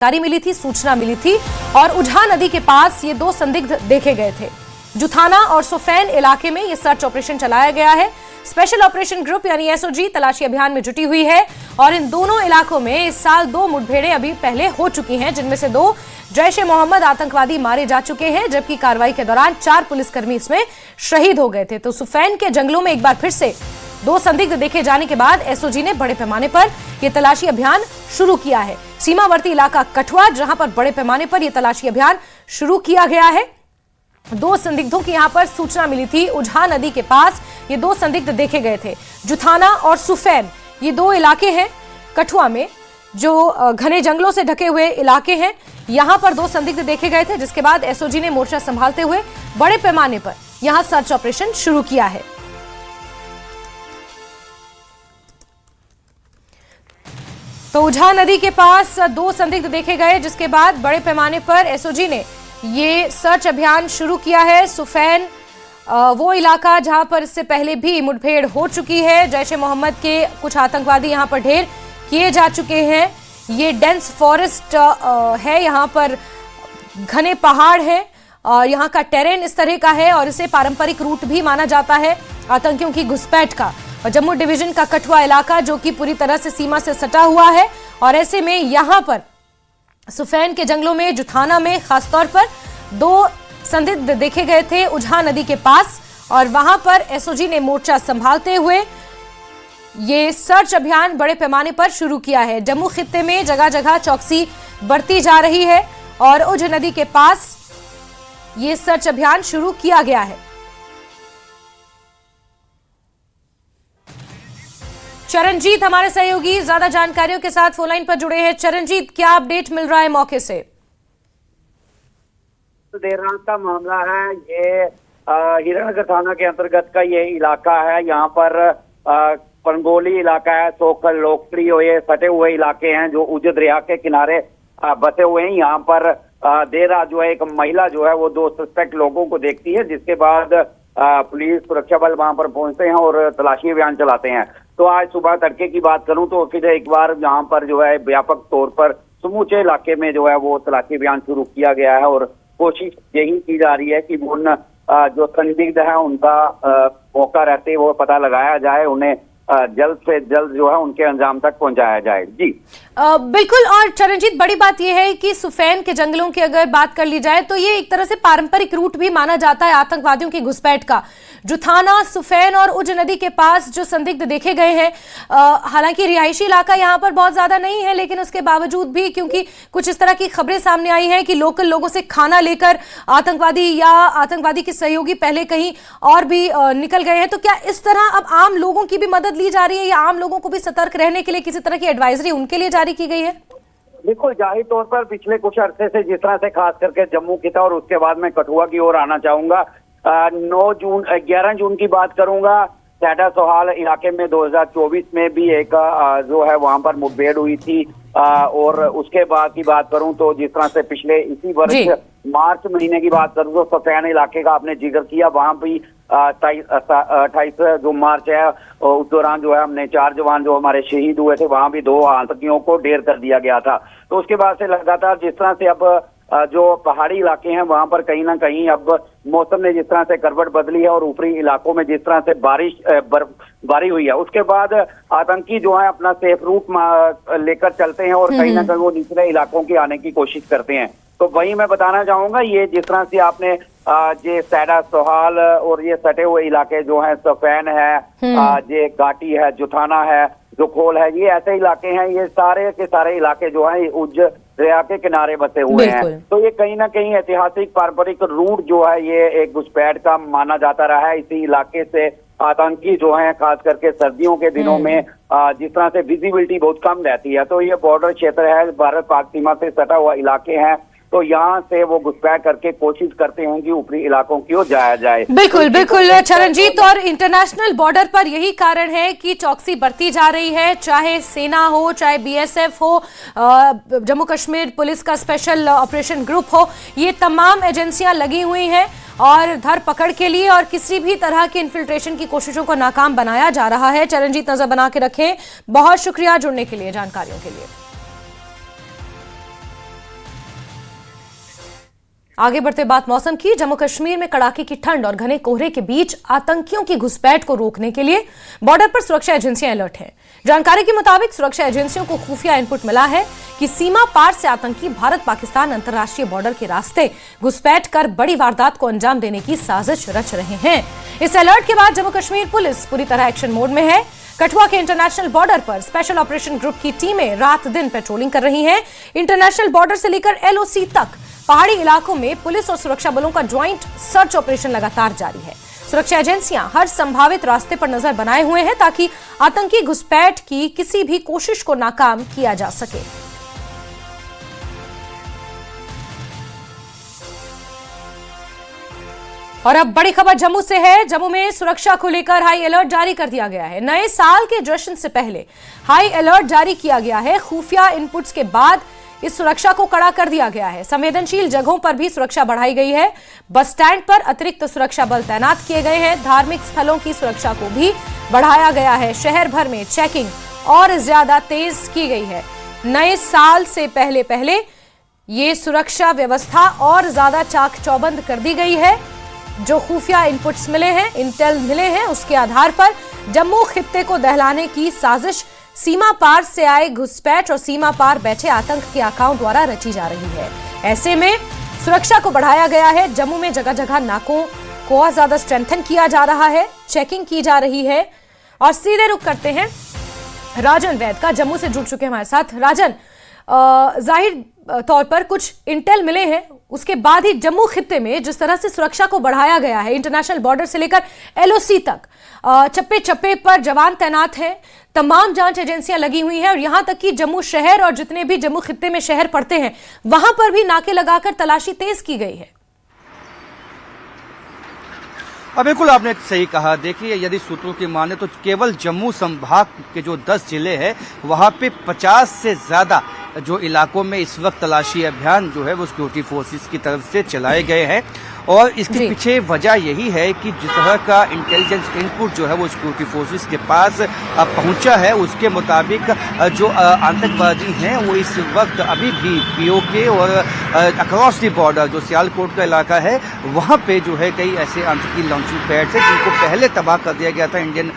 जानकारी मिली थी, सूचना मिली थी और उझा नदी के पास ये दो संदिग्ध देखे गए थे। जुथाना और सुफैन इलाके में ये सर्च ऑपरेशन चलाया गया है। स्पेशल ऑपरेशन ग्रुप यानी एसओजी तलाशी अभियान में जुटी हुई है और इन दोनों इलाकों में इस साल 2 मुठभेड़ें अभी पहले हो चुकी हैं, जिनमें से 2 जैश-ए-मोहम्मद आतंकवादी मारे जा चुके हैं, जबकि कार्रवाई के दौरान 4 पुलिसकर्मी इसमें शहीद हो गए थे। तो सुफैन के जंगलों में एक बार फिर से 2 संदिग्ध देखे जाने के बाद एसओजी ने बड़े पैमाने पर यह तलाशी अभियान शुरू किया है। सीमावर्ती इलाका कठुआ, जहां पर बड़े पैमाने पर यह तलाशी अभियान शुरू किया गया है। 2 संदिग्धों की यहां पर सूचना मिली थी। उझा नदी के पास ये 2 संदिग्ध देखे गए थे। जुथाना और सुफैन ये 2 इलाके हैं कठुआ में, जो घने जंगलों से ढके हुए इलाके हैं। यहां पर 2 संदिग्ध देखे गए थे, जिसके बाद एसओजी ने मोर्चा संभालते हुए बड़े पैमाने पर यहां सर्च ऑपरेशन शुरू किया है। तो उझा नदी के पास 2 संदिग्ध देखे गए, जिसके बाद बड़े पैमाने पर एसओजी ने ये सर्च अभियान शुरू किया है। सुफैन वो इलाका जहां पर इससे पहले भी मुठभेड़ हो चुकी है। जैश-ए-मोहम्मद के कुछ आतंकवादी यहां पर ढेर किए जा चुके हैं। ये डेंस फॉरेस्ट है, यहां पर घने पहाड़ है, यहां का टेरेन इस तरह का है और इसे पारंपरिक रूट भी माना जाता है आतंकियों की घुसपैठ का। और जम्मू डिवीजन का कठुआ इलाका जो कि पूरी तरह से सीमा से सटा हुआ है, और ऐसे में यहां पर सुफैन के जंगलों में, जुथाना में खासतौर पर 2 संदिग्ध देखे गए थे उझा नदी के पास, और वहां पर एसओजी ने मोर्चा संभालते हुए ये सर्च अभियान बड़े पैमाने पर शुरू किया है। जम्मू खित्ते में जगह जगह चौकसी बरती जा रही है और उझ नदी के पास ये सर्च अभियान शुरू किया गया है। चरणजीत हमारे सहयोगी ज्यादा जानकारियों के साथ फोन लाइन पर जुड़े हैं। चरणजीत, क्या अपडेट मिल रहा है मौके से? देर रात का मामला है। ये हिरणनगर थाना के अंतर्गत का ये इलाका है। यहाँ पर पंगोली इलाका है, सोकल, लोकप्रिय, ये सटे हुए इलाके हैं जो उज दरिया के किनारे बसे हुए हैं। यहाँ पर देर रात जो है एक महिला जो है वो 2 सस्पेक्ट लोगों को देखती है, जिसके बाद पुलिस सुरक्षा बल वहां पर पहुंचते हैं और तलाशी अभियान चलाते हैं। तो आज सुबह तड़के की बात करूं तो फिर एक बार यहाँ पर जो है व्यापक तौर पर समूचे इलाके में जो है वो तलाशी अभियान शुरू किया गया है और कोशिश यही की जा रही है कि उन जो संदिग्ध है उनका मौका रहते वो पता लगाया जाए, उन्हें जल्द से जल्द जो है उनके अंजाम तक पहुंचाया जाए। जी बिल्कुल। और चरणजीत, बड़ी बात यह है कि सुफैन के जंगलों की अगर बात कर ली जाए तो ये एक तरह से पारंपरिक रूट भी माना जाता है आतंकवादियों की घुसपैठ का। जुथाना, सुफैन और उज नदी के पास जो संदिग्ध देखे गए हैं, हालांकि रिहायशी इलाका यहाँ पर बहुत ज्यादा नहीं है, लेकिन उसके बावजूद भी क्योंकि कुछ इस तरह की खबरें सामने आई हैं कि लोकल लोगों से खाना लेकर आतंकवादी या आतंकवादी के सहयोगी पहले कहीं और भी निकल गए हैं, तो क्या इस तरह अब आम लोगों की भी मदद ली जा रही है या आम लोगों को भी सतर्क रहने के लिए किसी तरह की एडवाइजरी उनके लिए जारी की गई है? बिल्कुल, जाहिर तौर पर पिछले कुछ अरसे से जिस तरह से खास करके जम्मू खिता और उसके बाद मैं कठुआ की ओर आना चाहूंगा। 11 जून की बात करूंगा, सैटा सोहाल इलाके में 2024 में भी एक जो है वहां पर मुठभेड़ हुई थी। और उसके बाद की बात करूं तो जिस तरह से पिछले इसी वर्ष मार्च महीने की बात करूं तो सुफैन इलाके का आपने जिक्र किया, वहां भी 28 जो मार्च है उस दौरान जो है हमने 4 जवान जो हमारे शहीद हुए थे, वहां भी 2 आतंकियों को ढेर कर दिया गया था। तो उसके बाद से लगातार जिस तरह से अब जो पहाड़ी इलाके हैं वहां पर कहीं ना कहीं अब मौसम ने जिस तरह से करवट बदली है और ऊपरी इलाकों में जिस तरह से बर्फबारी हुई है, उसके बाद आतंकी जो है अपना सेफ रूट लेकर चलते हैं और कहीं ना कहीं वो निचले इलाकों की आने की कोशिश करते हैं। तो वही मैं बताना चाहूंगा, ये जिस तरह से आपने ये सैडा सोहाल और ये सटे हुए इलाके जो है, सुफैन है, ये घाटी है, जुथाना है, जो खोल है, ये ऐसे इलाके हैं, ये सारे के सारे इलाके जो हैं उज दरिया के किनारे बसे हुए हैं। तो ये कहीं ना कहीं ऐतिहासिक पारंपरिक रूट जो है ये एक घुसपैठ का माना जाता रहा है। इसी इलाके से आतंकी जो हैं खास करके सर्दियों के दिनों में जिस तरह से विजिबिलिटी बहुत कम रहती है, तो ये बॉर्डर क्षेत्र है, भारत पाक सीमा से सटा हुआ इलाके हैं, तो यहाँ से वो घुसपैठ करके कोशिश करते हैं कि ऊपरी इलाकों की ओर जाया जाए। बिल्कुल बिल्कुल चरणजीत, और इंटरनेशनल बॉर्डर पर यही कारण है कि चौकसी बढ़ती जा रही है, चाहे सेना हो, चाहे बीएसएफ हो, जम्मू कश्मीर पुलिस का स्पेशल ऑपरेशन ग्रुप हो, ये तमाम एजेंसियां लगी हुई हैं और धर पकड़ के लिए और किसी भी तरह की इन्फिल्ट्रेशन की कोशिशों को नाकाम बनाया जा रहा है। चरणजीत, नजर बना के रखें। बहुत शुक्रिया जुड़ने के लिए, जानकारियों के लिए। आगे बढ़ते बात मौसम की। जम्मू कश्मीर में कड़ाके की ठंड और घने कोहरे के बीच आतंकियों की घुसपैठ को रोकने के लिए बॉर्डर पर सुरक्षा एजेंसियां अलर्ट हैं। जानकारी के मुताबिक सुरक्षा एजेंसियों को खुफिया इनपुट मिला है कि सीमा पार से आतंकी भारत पाकिस्तान अंतर्राष्ट्रीय बॉर्डर के रास्ते घुसपैठ कर बड़ी वारदात को अंजाम देने की साजिश रच रहे हैं। इस अलर्ट के बाद जम्मू कश्मीर पुलिस पूरी तरह एक्शन मोड में है। कठुआ के इंटरनेशनल बॉर्डर पर स्पेशल ऑपरेशन ग्रुप की टीमें रात दिन पेट्रोलिंग कर रही हैं। इंटरनेशनल बॉर्डर से लेकर LOC तक पहाड़ी इलाकों में पुलिस और सुरक्षा बलों का ज्वाइंट सर्च ऑपरेशन लगातार जारी है। सुरक्षा एजेंसियां हर संभावित रास्ते पर नजर बनाए हुए हैं ताकि आतंकी घुसपैठ की किसी भी कोशिश को नाकाम किया जा सके। और अब बड़ी खबर जम्मू से है। जम्मू में सुरक्षा को लेकर हाई अलर्ट जारी कर दिया गया है। नए साल के जश्न से पहले हाई अलर्ट जारी किया गया है। खुफिया इनपुट्स के बाद इस सुरक्षा को कड़ा कर दिया गया है। संवेदनशील जगहों पर भी सुरक्षा बढ़ाई गई है। बस स्टैंड पर अतिरिक्त सुरक्षा बल तैनात किए गए हैं। धार्मिक स्थलों की सुरक्षा को भी बढ़ाया गया है। शहर भर में चेकिंग और ज्यादा तेज की गई है। नए साल से पहले ये सुरक्षा व्यवस्था और ज्यादा चाक चौबंद कर दी गई है। जो खुफिया इनपुट्स मिले हैं, इंटेल मिले हैं, उसके आधार पर जम्मू खित्ते को दहलाने की साजिश सीमा पार से आए घुसपैठ और सीमा पार बैठे आतंक के आकाओं द्वारा रची जा रही है। ऐसे में सुरक्षा को बढ़ाया गया है। जम्मू में जगह जगह नाकों को और ज्यादा स्ट्रेंथन किया जा रहा है, चेकिंग की जा रही है। और सीधे रुख करते हैं राजन वैद का, जम्मू से जुड़ चुके हैं हमारे साथ। राजन, जाहिर तौर पर कुछ इंटेल मिले हैं, उसके बाद ही जम्मू खित्ते में जिस तरह से सुरक्षा को बढ़ाया गया है, इंटरनेशनल बॉर्डर से लेकर LOC तक चप्पे चप्पे पर जवान तैनात हैं, तमाम जांच एजेंसियां लगी हुई हैं और यहां तक कि जम्मू शहर और जितने भी जम्मू खित्ते में शहर पड़ते हैं वहां पर भी नाके लगाकर तलाशी तेज की गई है। बिल्कुल आपने सही कहा। देखिए, यदि सूत्रों की माने तो केवल जम्मू संभाग के जो 10 जिले हैं वहां पे 50 से ज्यादा जो इलाकों में इस वक्त तलाशी अभियान जो है वो सिक्योरिटी फोर्सेस की तरफ से चलाए गए हैं। और इसके पीछे वजह यही है कि जिस तरह का इंटेलिजेंस इनपुट जो है वो सिक्योरिटी फोर्सेस के पास पहुंचा है, उसके मुताबिक जो आतंकवादी हैं वो इस वक्त अभी भी POK और अक्रॉस द बॉर्डर जो सियालकोट का इलाका है वहां पे जो है कई ऐसे आतंकी लॉन्चिंग पैड्स हैं जिनको पहले तबाह कर दिया गया था इंडियन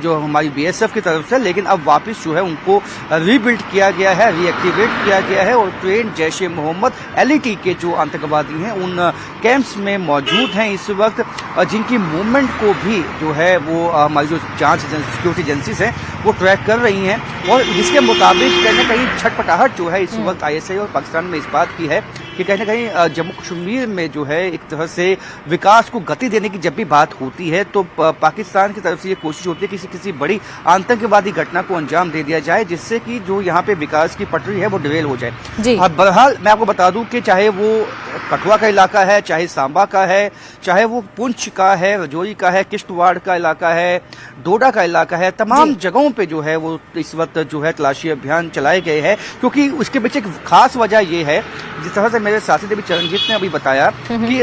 जो हमारी BSF की तरफ से, लेकिन अब वापस जो है उनको रीबिल्ड किया गया है, रीएक्टिवेट किया गया है। और ट्रेन जैश ए मोहम्मद LET के जो आतंकवादी हैं उन कैंप्स में मौजूद हैं इस वक्त, जिनकी मूवमेंट को भी जो है वो हमारी जो जांच सिक्योरिटी एजेंसीज हैं वो ट्रैक कर रही हैं। और जिसके मुताबिक कहीं ना कहीं छटपटाहट जो है इस वक्त ISI और पाकिस्तान में इस बात की है कि कहीं ना कहीं जम्मू कश्मीर में जो है एक तरह से विकास को गति देने की जब भी बात होती है तो पाकिस्तान की तरफ से ये कोशिश होती है कि किसी बड़ी आतंकवादी घटना को अंजाम दे दिया जाए जिससे कि जो यहाँ पे विकास की पटरी है वो डिरेल हो जाए। अब बहरहाल मैं आपको बता दूं कि चाहे वो कठुआ का इलाका है, चाहे सांबा का है, चाहे वो पुंछ का है, रजौरी का है, किश्तवाड़ का इलाका है, डोडा का इलाका है, तमाम जगहों पे जो है वो इस वक्त जो है तलाशी अभियान चलाए गए हैं। क्योंकि उसके पीछे एक खास वजह ये है, जिस तरह से मेरे साथी देवी चरणजीत ने अभी बताया कि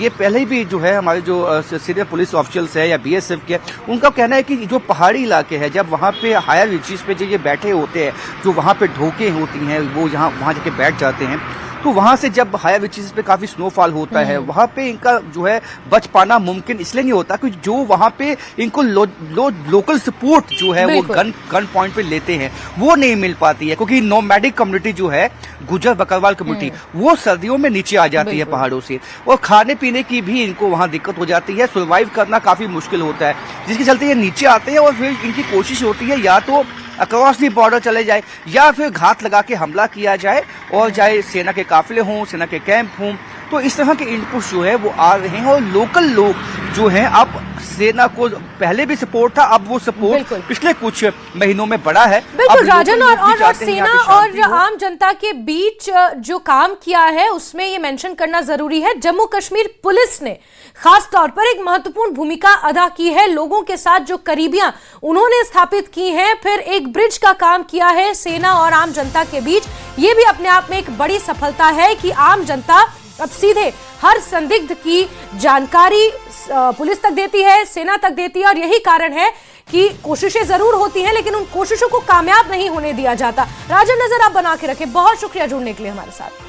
ये पहले भी जो है हमारे जो सीनियर पुलिस ऑफिशियल्स है या BSF के, उनका कहना है कि जो पहाड़ी इलाके हैं जब वहाँ पे हायर रीचेस पे जो ये बैठे होते हैं, जो वहाँ पे ढोके होती हैं वो वहाँ जाके बैठ जाते हैं, तो वहां से जब हायर रीचेस पे काफी स्नोफॉल होता है वहां पे इनका जो है बच पाना मुमकिन इसलिए नहीं होता क्योंकि जो वहां पे इनको लोकल सपोर्ट जो है वो गन पॉइंट पे लेते हैं वो नहीं मिल पाती है। क्योंकि नोमैडिक कम्युनिटी जो है, गुजर बकरवाल कम्युनिटी, वो सर्दियों में नीचे आ जाती है पहाड़ों से और खाने पीने की भी इनको वहां दिक्कत हो जाती है, सर्वाइव करना काफी मुश्किल होता है, जिसके चलते ये नीचे आते हैं और फिर इनकी कोशिश होती है या तो अक्रॉस दी बॉर्डर चले जाए या फिर घात लगा के हमला किया जाए और चाहे सेना के काफिले हों, सेना के कैंप हों। तो इस तरह के इनपुट जो है वो आ रहे हैं और लोकल लोग जो हैं, अब सेना को पहले भी सपोर्ट था, अब वो सपोर्ट पिछले कुछ महीनों में बढ़ा है। बिल्कुल राजन, और सेना और आम जनता के बीच जो काम किया है उसमें ये मेंशन करना जरूरी है, जम्मू कश्मीर पुलिस ने खास तौर पर एक महत्वपूर्ण भूमिका अदा की है। लोगों के साथ जो करीबियां उन्होंने स्थापित की हैं, फिर एक ब्रिज का काम किया है सेना और आम जनता के बीच। ये भी अपने आप में एक बड़ी सफलता है कि आम जनता अब सीधे हर संदिग्ध की जानकारी पुलिस तक देती है, सेना तक देती है और यही कारण है कि कोशिशें जरूर होती हैं लेकिन उन कोशिशों को कामयाब नहीं होने दिया जाता। राजन, नजर आप बना के रखें। बहुत शुक्रिया जुड़ने के लिए हमारे साथ।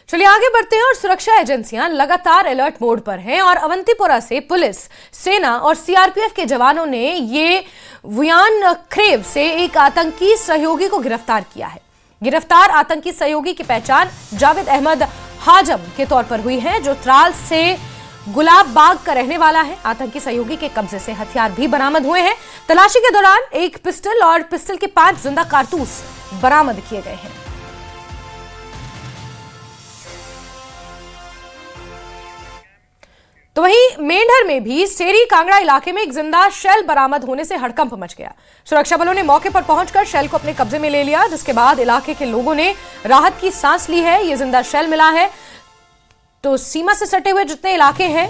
चलिए आगे बढ़ते हैं और सुरक्षा एजेंसियां लगातार अलर्ट मोड पर हैं और अवंतीपोरा से पुलिस, सेना और सीआरपीएफ के जवानों ने ये वुयान क्रेव से एक आतंकी सहयोगी को गिरफ्तार किया है। गिरफ्तार आतंकी सहयोगी की पहचान जावेद अहमद हाजम के तौर पर हुई है, जो त्राल से गुलाब बाग का रहने वाला है। आतंकी सहयोगी के कब्जे से हथियार भी बरामद हुए हैं। तलाशी के दौरान एक पिस्टल और पिस्टल के 5 जिंदा कारतूस बरामद किए गए हैं। तो वहीं मेंढर में भी सेरी कांगड़ा इलाके में एक जिंदा शेल बरामद होने से हड़कंप मच गया। सुरक्षा बलों ने मौके पर पहुंचकर शेल को अपने कब्जे में ले लिया, जिसके बाद इलाके के लोगों ने राहत की सांस ली है। यह जिंदा शेल मिला है तो सीमा से सटे हुए जितने इलाके हैं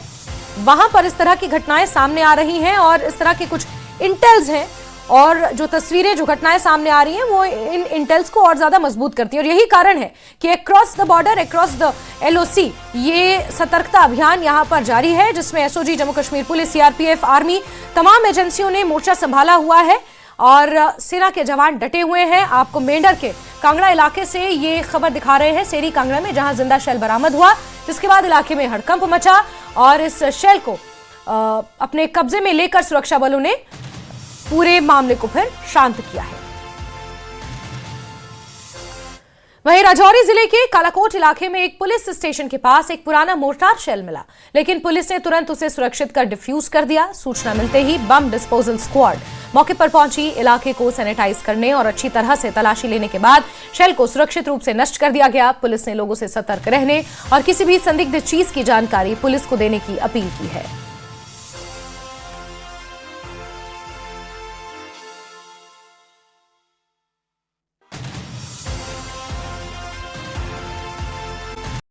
वहां पर इस तरह की घटनाएं सामने आ रही हैं और इस तरह के कुछ इंटेल्स हैं और जो तस्वीरें, जो घटनाएं सामने आ रही हैं वो इन इंटेल्स को और ज्यादा मजबूत करती है। और यही कारण है कि across the border, across the LOC ये सतर्कता अभियान यहां पर जारी है, जिसमें SOG, Jammu Kashmir police, CRPF, army, तमाम एजेंसियों ने मोर्चा संभाला हुआ है और सेना के जवान डटे हुए हैं। आपको मेंढर के कांगड़ा इलाके से ये खबर दिखा रहे हैं, सेरी कांगड़ा में, जहां जिंदा शेल बरामद हुआ, जिसके बाद इलाके में हड़कंप मचा और इस शेल को अपने कब्जे में लेकर सुरक्षा बलों ने पूरे मामले को फिर शांत किया है। वहीं राजौरी जिले के कालाकोट इलाके में एक पुलिस स्टेशन के पास एक पुराना मोर्टार शेल मिला, लेकिन पुलिस ने तुरंत उसे सुरक्षित कर डिफ्यूज कर दिया। सूचना मिलते ही बम डिस्पोजल स्क्वाड मौके पर पहुंची, इलाके को सैनिटाइज करने और अच्छी तरह से तलाशी लेने के बाद शेल को सुरक्षित रूप से नष्ट कर दिया गया। पुलिस ने लोगों से सतर्क रहने और किसी भी संदिग्ध चीज की जानकारी पुलिस को देने की अपील की है।